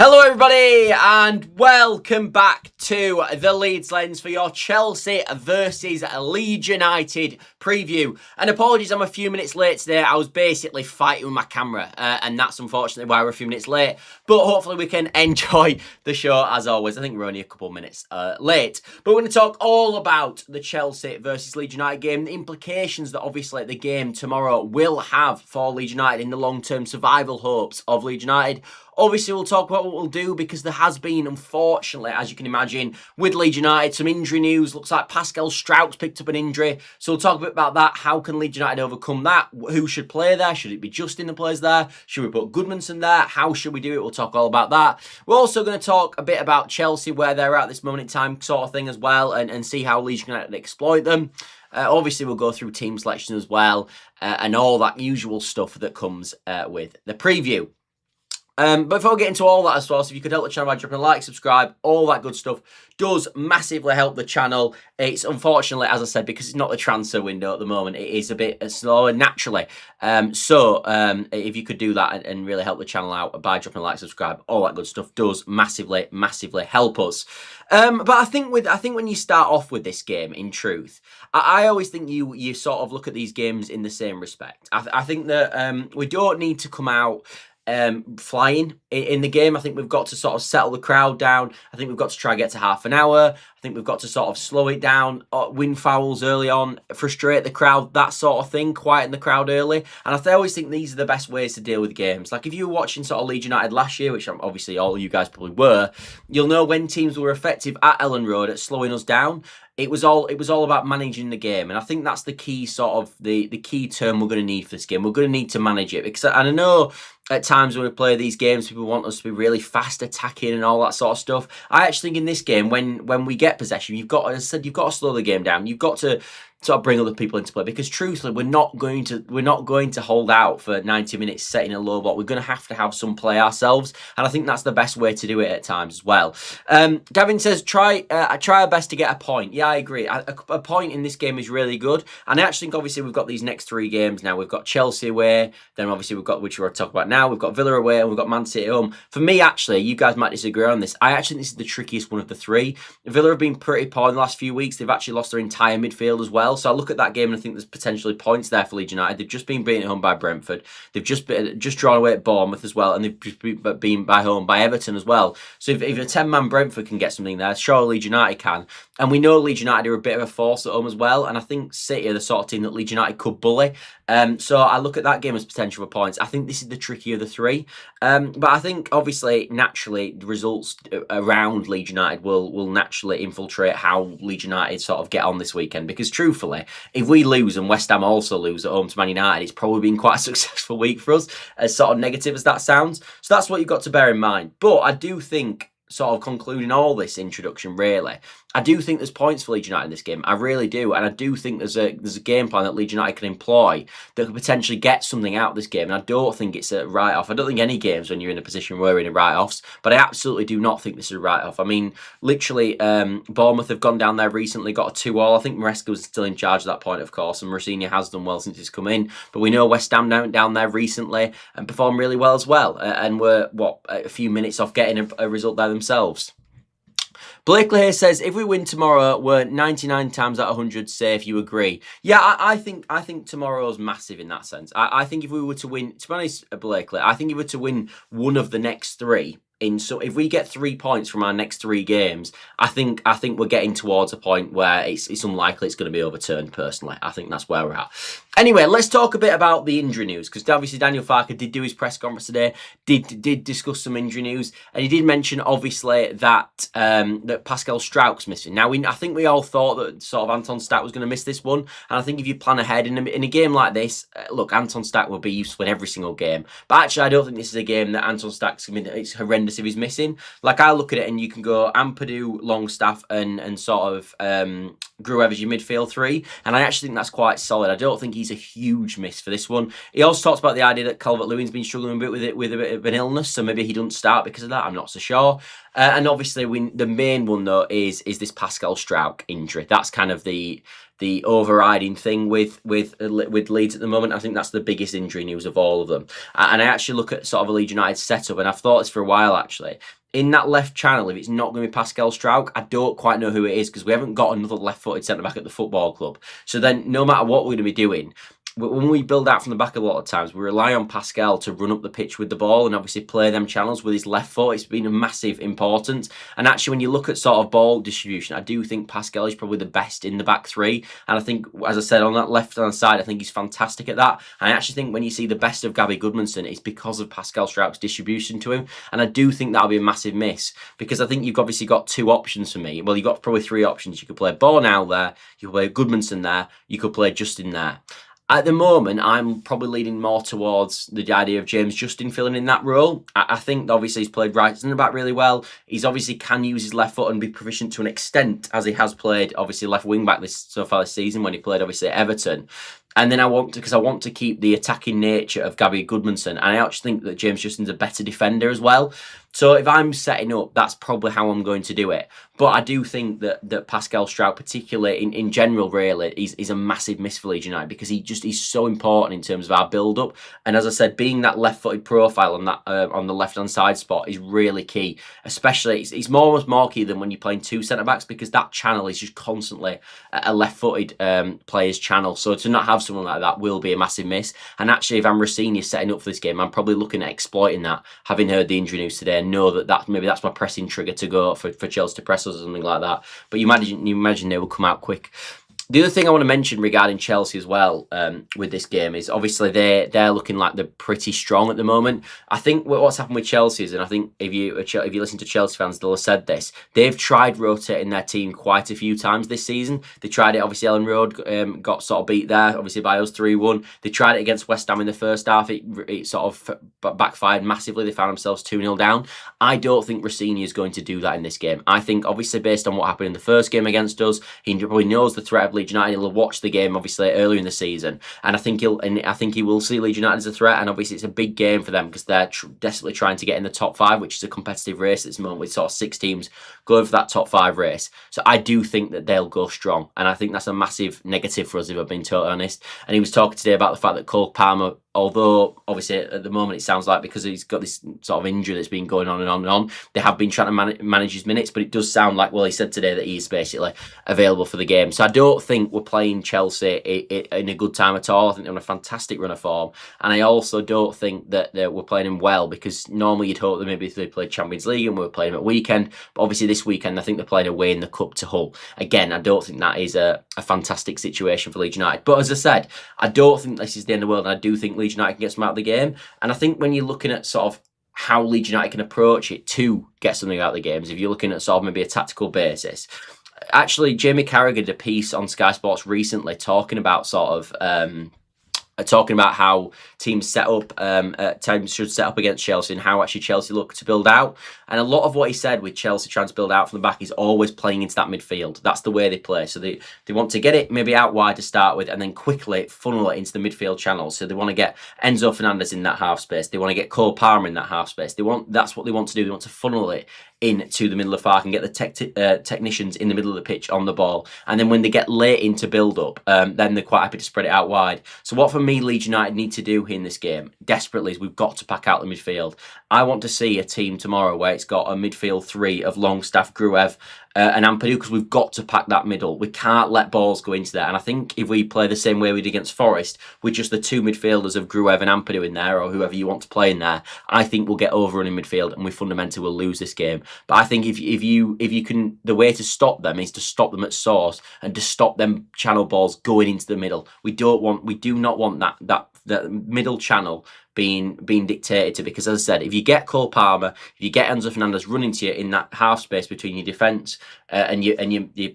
Hello everybody and welcome back to the Leeds Lens for your Chelsea versus Leeds United preview. And apologies, I'm a few minutes late today. I was basically fighting with my camera and that's unfortunately why we're a few minutes late. But hopefully we can enjoy the show as always. I think we're only a couple of minutes late. But we're going to talk all about the Chelsea versus Leeds United game, the implications that obviously the game tomorrow will have for Leeds United in the long-term survival hopes of Leeds United. Obviously, we'll talk about what we'll do because there has been, unfortunately, as you can imagine, with Leeds United, some injury news. Looks like Pascal Struijk's picked up an injury. So we'll talk a bit about that. How can Leeds United overcome that? Who should play there? Should it be Justin that plays there? Should we put Goodmanson there? How should we do it? We'll talk all about that. We're also going to talk a bit about Chelsea, where they're at this moment in time sort of thing as well, and see how Leeds United exploit them. Obviously, we'll go through team selection as well, and all that usual stuff that comes with the preview. But before we get into all that as well, so if you could help the channel by dropping a like, subscribe, all that good stuff does massively help the channel. It's unfortunately, as I said, because it's not the transfer window at the moment, it is a bit slower naturally. If you could do that and really help the channel out by dropping a like, subscribe, all that good stuff does massively help us. But I think when you start off with this game, in truth, I always think you sort of look at these games in the same respect. I think that we don't need to come out flying in the game. I think we've got to sort of settle the crowd down. I think we've got to try and get to half an hour. I think we've got to sort of slow it down, win fouls early on, frustrate the crowd, that sort of thing, quieten the crowd early. And I always think these are the best ways to deal with games. Like if you were watching sort of Leeds United last year, which obviously all of you guys probably were, you'll know when teams were effective at Ellen Road at slowing us down. It was all about managing the game, and I think that's the key sort of the key term we're going to need for this game. We're going to need to manage it because, and I know at times when we play these games, people want us to be really fast attacking and all that sort of stuff. I actually think in this game, when we get possession, you've got, as I said, you've got to slow the game down. You've got to sort of bring other people into play because truthfully, we're not going to hold out for 90 minutes setting a low block. We're going to have some play ourselves, and I think that's the best way to do it at times as well. Gavin says try our best to get a point. Yeah, I agree. A point in this game is really good, and I actually think obviously we've got these next 3 games now. We've got Chelsea away, then obviously we've got, which we're talking about now, we've got Villa away, and we've got Man City at home. For me, actually, you guys might disagree on this. I actually think this is the trickiest one of the 3. Villa have been pretty poor in the last few weeks. They've actually lost their entire midfield as well. So I look at that game and I think there's potentially points there for Leeds United. They've just been beaten at home by Brentford. They've just drawn away at Bournemouth as well, and they've just been by home by Everton as well. So if a 10-man Brentford can get something there, sure Leeds United can. And we know Leeds United are a bit of a force at home as well. And I think City are the sort of team that Leeds United could bully. So I look at that game as potential for points. I think this is the trickier of the 3. But I think obviously naturally the results around Leeds United will naturally infiltrate how Leeds United sort of get on this weekend. Because truthfully, if we lose and West Ham also lose at home to Man United, it's probably been quite a successful week for us, as sort of negative as that sounds. So that's what you've got to bear in mind. But I do think, sort of concluding all this introduction, really, I do think there's points for Leeds United in this game. I really do. And I do think there's a game plan that Leeds United can employ that could potentially get something out of this game. And I don't think it's a write-off. I don't think any games when you're in a position where we're in a write-offs, but I absolutely do not think this is a write-off. I mean, literally, Bournemouth have gone down there recently, got a 2-2. I think Maresca was still in charge at that point, of course, and Mourinho has done well since he's come in. But we know West Ham went down there recently and performed really well as well. And we're, a few minutes off getting a result there themselves. Blakely here says, if we win tomorrow, we're 99 times out of 100 safe. You agree? Yeah, I think tomorrow's massive in that sense. I think if we were to win, to be honest, Blakely, I think if we were to win one of the next 3, so if we get 3 points from our next 3 games, I think we're getting towards a point where it's unlikely it's going to be overturned. Personally, I think that's where we're at. Anyway, let's talk a bit about the injury news, because obviously Daniel Farke did do his press conference today, did discuss some injury news, and he did mention obviously that that Pascal Struijk's missing. Now I think we all thought that sort of Anton Stach was going to miss this one, and I think if you plan ahead in a game like this, look, Anton Stach will be useful in every single game. But actually, I don't think this is a game that Anton Stach's going to. It's horrendous if he's missing. Like I look at it, and you can go Ampadu, Longstaff, and sort of Gruev as your midfield 3, and I actually think that's quite solid. I don't think he's a huge miss for this one. He also talks about the idea that Calvert-Lewin's been struggling a bit with a bit of an illness, so maybe he doesn't start because of that. I'm not so sure. And obviously, the main one though is this Pascal Struijk injury. That's kind of the the overriding thing with Leeds at the moment. I think that's the biggest injury news of all of them. And I actually look at sort of a Leeds United setup, and I've thought this for a while actually. In that left channel, if it's not going to be Pascal Struijk, I don't quite know who it is, because we haven't got another left-footed centre-back at the football club. So then, no matter what we're going to be doing, when we build out from the back a lot of times, we rely on Pascal to run up the pitch with the ball and obviously play them channels with his left foot. It's been a massive importance. And actually, when you look at sort of ball distribution, I do think Pascal is probably the best in the back three. And I think, as I said, on that left-hand side, I think he's fantastic at that. And I actually think when you see the best of Gabby Goodmanson, it's because of Pascal Struijk's distribution to him. And I do think that'll be a massive miss, because I think you've obviously got two options for me. Well, you've got probably three options. You could play Bornau there, you could play Goodmanson there, you could play Justin there. At the moment, I'm probably leaning more towards the idea of James Justin filling in that role. I think obviously he's played right centre back really well. He's obviously can use his left foot and be proficient to an extent, as he has played obviously left wing back so far this season when he played obviously at Everton. And then I want to keep the attacking nature of Gabby Goodmanson, and I actually think that James Justin's a better defender as well. So if I'm setting up, that's probably how I'm going to do it. But I do think that Pascal Struijk, particularly in general, really, is a massive miss for Leeds United, because he's so important in terms of our build-up. And as I said, being that left-footed profile on that on the left-hand side spot is really key. Especially, it's almost more key than when you're playing two centre-backs, because that channel is just constantly a left-footed player's channel. So to not have someone like that will be a massive miss. And actually, if I'm Rossini setting up for this game, I'm probably looking at exploiting that, having heard the injury news today, and know that maybe that's my pressing trigger to go for Chelsea to press us or something like that. But you imagine they will come out quick. The other thing I want to mention regarding Chelsea as well with this game is obviously they're looking like they're pretty strong at the moment. I think what's happened with Chelsea is, and I think if you listen to Chelsea fans, they'll have said this, they've tried rotating their team quite a few times this season. They tried it, obviously Ellen Road got sort of beat there, obviously by us 3-1. They tried it against West Ham in the first half. It sort of backfired massively. They found themselves 2-0 down. I don't think Rossini is going to do that in this game. I think obviously based on what happened in the first game against us, he probably knows the threat of Leeds United. He'll watch the game obviously earlier in the season, and I think he will see Leeds United as a threat. And obviously it's a big game for them, because they're desperately trying to get in the top 5, which is a competitive race at this moment with sort of 6 teams going for that top 5 race. So I do think that they'll go strong, and I think that's a massive negative for us, if I've been totally honest. And he was talking today about the fact that Cole Palmer, although obviously at the moment it sounds like because he's got this sort of injury that's been going on and on and on, they have been trying to manage his minutes, but it does sound like, well, he said today that he's basically available for the game. So I don't think we're playing Chelsea in a good time at all. I think they're on a fantastic run of form, and I also don't think that we're playing them well, because normally you'd hope that maybe if they played Champions League and we were playing them at weekend, but obviously this weekend I think they're playing away in the Cup to Hull. Again, I don't think that is a fantastic situation for Leeds United, but as I said, I don't think this is the end of the world, and I do think Leeds United can get some out of the game. And I think when you're looking at sort of how Leeds United can approach it to get something out of the games, if you're looking at sort of maybe a tactical basis, actually Jamie Carragher did a piece on Sky Sports recently talking about sort of talking about how teams set up, teams should set up against Chelsea, and how actually Chelsea look to build out. And a lot of what he said with Chelsea trying to build out from the back is always playing into that midfield. That's the way they play. So they want to get it maybe out wide to start with, and then quickly funnel it into the midfield channels. So they want to get Enzo Fernandez in that half space. They want to get Cole Palmer in that half space. That's what they want to do. They want to funnel it into the middle of the park and get the technicians in the middle of the pitch on the ball. And then when they get late into build-up, then they're quite happy to spread it out wide. So what, for me, Leeds United need to do in this game, desperately, is we've got to pack out the midfield. I want to see a team tomorrow where it's got a midfield 3 of Longstaff, Gruev, and Ampadu, because we've got to pack that middle. We can't let balls go into there. And I think if we play the same way we did against Forest, with just the 2 midfielders of Gruev and Ampadu in there, or whoever you want to play in there, I think we'll get overrun in midfield, and we fundamentally will lose this game. But I think if you can, the way to stop them is to stop them at source, and to stop them channel balls going into the middle. We do not want that middle channel being dictated to, because as I said, if you get Cole Palmer, if you get Enzo Fernandez running to you in that half space between your defence and your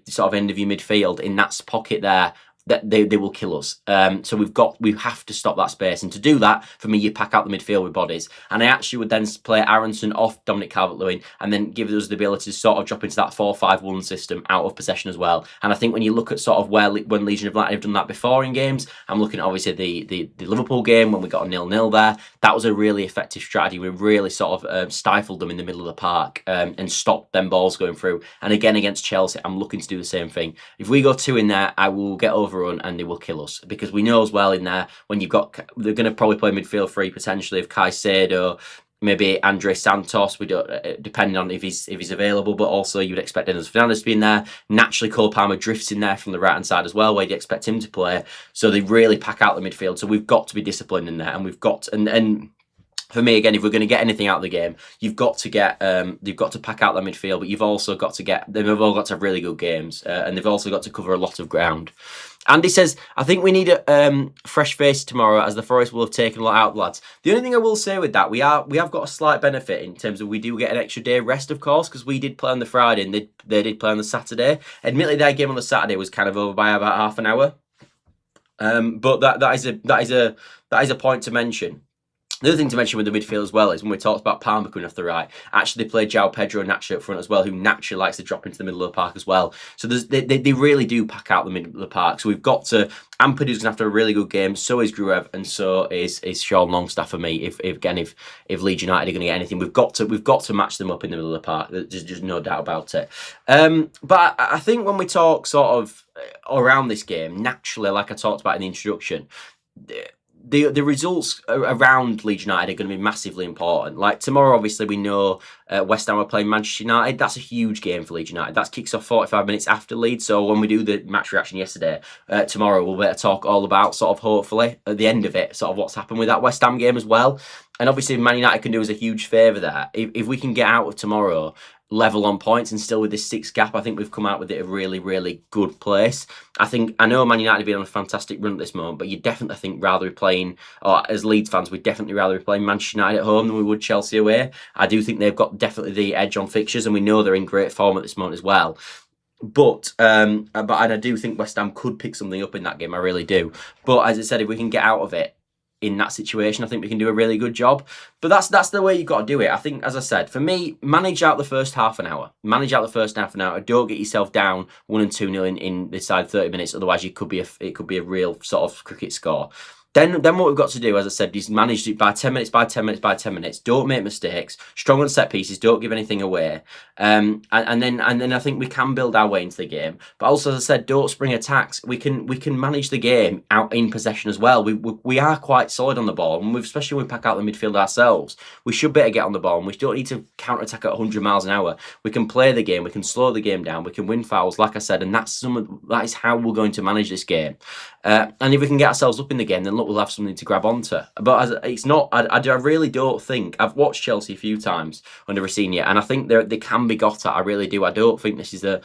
sort of end of your midfield, in that pocket there, that they will kill us. So we have to stop that space, and to do that, for me, you pack out the midfield with bodies. And I actually would then play Aronson off Dominic Calvert-Lewin, and then give us the ability to sort of drop into that 4-5-1 system out of possession as well. And I think when you look at sort of when Leeds United have done that before in games, I'm looking at obviously the Liverpool game when we got a 0-0 there. That was a really effective strategy. We really sort of stifled them in the middle of the park and stopped them balls going through. And again against Chelsea, I'm looking to do the same thing. If we go 2 in there, I will get overrun and they will kill us, because we know as well in there when they're going to probably play midfield 3 potentially of Caicedo, maybe Andre Santos. We don't, depending on if he's available, but also you would expect Enzo Fernandez to be in there. Naturally, Cole Palmer drifts in there from the right hand side as well, where you expect him to play. So they really pack out the midfield. So we've got to be disciplined in there, and we've got and for me, again, if we're going to get anything out of the game, you've got to pack out that midfield, but you've also got to they've all got to have really good games, and they've also got to cover a lot of ground. Andy says, I think we need a fresh face tomorrow, as the Forest will have taken a lot out, lads. The only thing I will say with that, we have got a slight benefit in terms of we do get an extra day rest, of course, because we did play on the Friday and they did play on the Saturday. Admittedly, their game on the Saturday was kind of over by about half an hour, but that is a point to mention. The other thing to mention with the midfield as well is when we talked about Palmer coming off the right, actually they played João Pedro naturally up front as well, who naturally likes to drop into the middle of the park as well. So they really do pack out the middle of the park. So we've got to, Ampadu's going to have to have a really good game, so is Gruev, and so is Sean Longstaff for me. If Leeds United are going to get anything, we've got to match them up in the middle of the park. There's just no doubt about it. But I think when we talk sort of around this game, naturally, like I talked about in the introduction, the results around Leeds United are going to be massively important. Like tomorrow, obviously, we know West Ham are playing Manchester United. That's a huge game for Leeds United. That kicks off 45 minutes after Leeds. So when we do the match reaction yesterday, tomorrow, we'll be able to talk all about sort of hopefully at the end of it, sort of what's happened with that West Ham game as well. And obviously, Man United can do us a huge favour there. If we can get out of tomorrow level on points and still with this 6 gap, I think we've come out with it a really, really good place. I know Man United have been on a fantastic run at this moment, but you definitely think rather be playing, or as Leeds fans, we'd definitely rather be playing Manchester United at home than we would Chelsea away. I do think they've got definitely the edge on fixtures, and we know they're in great form at this moment as well. But I do think West Ham could pick something up in that game. I really do. But as I said, if we can get out of it in that situation, I think we can do a really good job. But that's the way you've got to do it. I think, as I said, for me, manage out the first half an hour. Manage out the first half an hour. Don't get yourself down 1 and 2-0 in this side 30 minutes. Otherwise, it could be a real sort of cricket score. Then what we've got to do, as I said, is manage it by 10 minutes, by 10 minutes, by 10 minutes. Don't make mistakes. Strong on set pieces. Don't give anything away. And then I think we can build our way into the game. But also, as I said, don't spring attacks. We can manage the game out in possession as well. We are quite solid on the ball, and especially when we pack out the midfield ourselves, we should better get on the ball, and we don't need to counter attack at 100 miles an hour. We can play the game. We can slow the game down. We can win fouls, like I said, and that is how we're going to manage this game. And if we can get ourselves up in the game, then look, we'll have something to grab onto. But it's not. I really don't think. I've watched Chelsea a few times under Rosenior, and I think they can be got at. I really do. I don't think this is a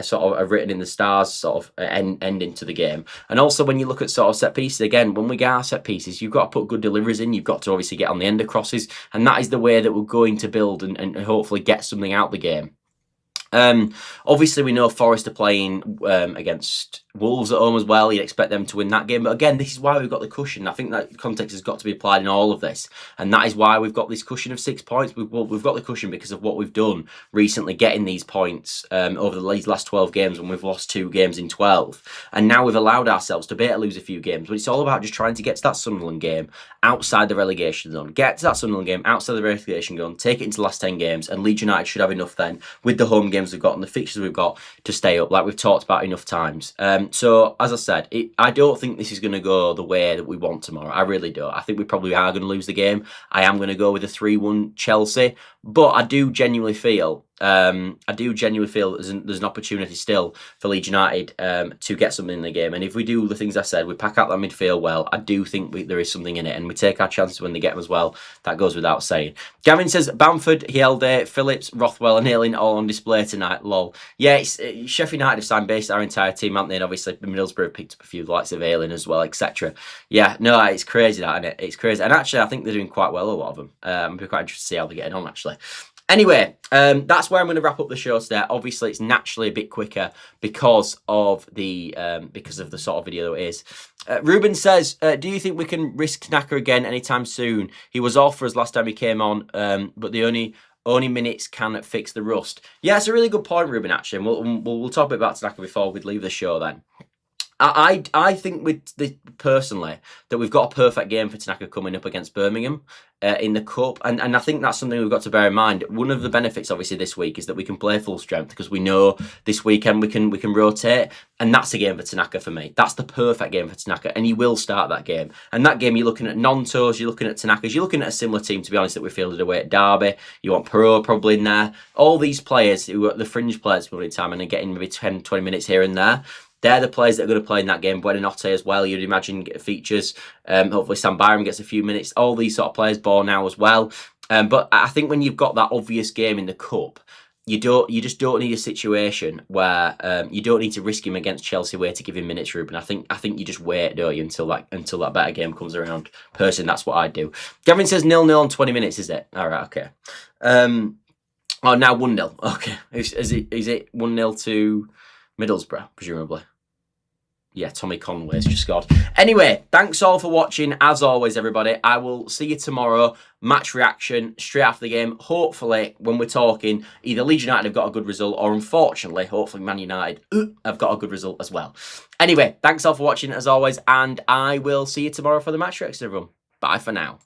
sort of a written in the stars sort of ending to the game. And also when you look at sort of set pieces, again, when we get our set pieces, you've got to put good deliveries in. You've got to obviously get on the end of crosses, and that is the way that we're going to build and hopefully get something out of the game. Obviously, we know Forest are playing against Wolves at home as well. You'd expect them to win that game. But again, this is why we've got the cushion. I think that context has got to be applied in all of this. And that is why we've got this cushion of 6 points. We've got the cushion because of what we've done recently, getting these points over the last 12 games when we've lost 2 games in 12. And now we've allowed ourselves to be able to lose a few games. But it's all about just trying to get to that Sunderland game outside the relegation zone. Get to that Sunderland game outside the relegation zone. Take it into the last 10 games. And Leeds United should have enough then, with the home games we've got and the fixtures we've got, to stay up, like we've talked about enough times. So, as I said, I don't think this is going to go the way that we want tomorrow. I really don't. I think we probably are going to lose the game. I am going to go with a 3-1 Chelsea. But I do genuinely feel there's an opportunity still for Leeds United to get something in the game. And if we do the things I said, we pack out that midfield well, I do think there is something in it. And we take our chances when they get them as well. That goes without saying. Gavin says, Bamford, Hielde, Phillips, Rothwell and Ayling all on display tonight. Lol. Yeah, Sheffield United have signed basically our entire team, haven't they? And obviously Middlesbrough have picked up a few, the likes of Ayling as well, etc. Yeah, no, it's crazy that, isn't it? It's crazy. And actually, I think they're doing quite well, a lot of them. I'd be quite interested to see how they're getting on, actually. Anyway, that that's where I'm going to wrap up the show today. Obviously, it's naturally a bit quicker because of the sort of video it is. Ruben says, do you think we can risk Tanaka again anytime soon? He was off for us last time he came on, but the only minutes can fix the rust. Yeah, it's a really good point, Ruben, actually. And we'll talk a bit about Tanaka before we leave the show then. I think personally that we've got a perfect game for Tanaka coming up against Birmingham in the Cup, and I think that's something we've got to bear in mind. One of the benefits, obviously, this week is that we can play full strength because we know this weekend we can rotate, and that's a game for Tanaka for me. That's the perfect game for Tanaka, and he will start that game. And that game, you're looking at Nontos, you're looking at Tanaka's, you're looking at a similar team, to be honest, that we fielded away at Derby. You want Perot probably in there. All these players who are the fringe players for the time and are getting maybe 10, 20 minutes here and there. They're the players that are going to play in that game. Buonanotte as well, you'd imagine, features. Hopefully Sam Byram gets a few minutes. All these sort of players, Ball now as well. But I think when you've got that obvious game in the Cup, you just don't need a situation where you don't need to risk him against Chelsea where to give him minutes, Ruben. I think you just wait, don't you, until that better game comes around. Personally, that's what I'd do. Gavin says 0-0 on 20 minutes, is it? All right, okay. Oh, now 1-0. Okay. Is it 1-0 to Middlesbrough, presumably? Yeah, Tommy Conway's just scored. Anyway, thanks all for watching. As always, everybody, I will see you tomorrow. Match reaction straight after the game. Hopefully, when we're talking, either Leeds United have got a good result or, unfortunately, hopefully Man United have got a good result as well. Anyway, thanks all for watching, as always, and I will see you tomorrow for the match reaction, everyone. Bye for now.